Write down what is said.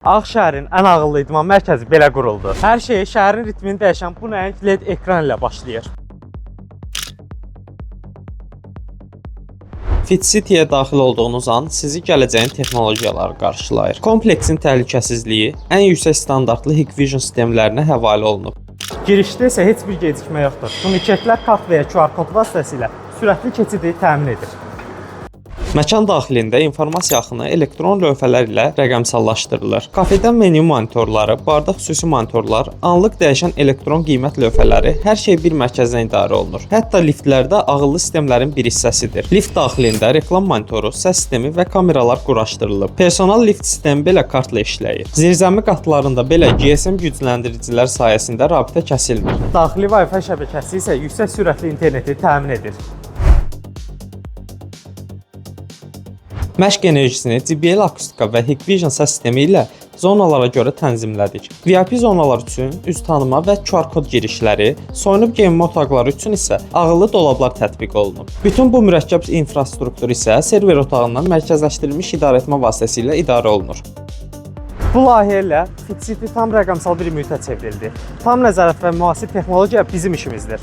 Ağ şəhərin ən ağıllı idman mərkəzi belə quruldu. Hər şey şəhərin ritmini dəyişən bu nəhəng LED ekran ilə başlayır. FitCity-yə daxil olduğunuz an sizi gələcəyin texnologiyaları qarşılayır. Kompleksin təhlükəsizliyi ən yüksək standartlı Hikvision sistemlərinə həvalə olunub. Girişdə isə heç bir gecikmə yoxdur. Tuniketlər kart və ya QR kod vasitəsilə sürətli keçidi təmin edir. Məkan daxilində informasiya axını elektron lövhələr ilə rəqəmsallaşdırılır. Kafedən menyu monitorları, barda xüsusi monitorlar, anlıq dəyişən elektron qiymət lövhələri hər şey bir mərkəzdən idarə olunur. Hətta liftlərdə ağıllı sistemlərin bir hissəsidir. Lift daxilində reklam monitoru, səs sistemi və kameralar quraşdırılıb. Personal lift sistemi belə kartla işləyir. Zirzəmi qatlarında belə GSM gücləndiricilər sayəsində rabitə kəsilmir. Daxili Wi-Fi şəbəkəsi isə yüksək sürətli interneti təmin edir. Məşq enerjisini JBL akustika və Hikvision səs sistemi ilə zonalara görə tənzimlədik. VIP zonalar üçün üz tanıma və QR kod girişləri, soyunub geyinmə otaqları üçün isə ağıllı dolablar tətbiq olunub. Bütün bu mürəkkəb infrastruktur isə server otağından mərkəzləşdirilmiş idarəetmə vasitəsilə idarə olunur. Bu layihə ilə FitCity tam rəqəmsal bir mühitə çevrildi. Tam nəzarət və müasir texnologiya bizim işimizdir.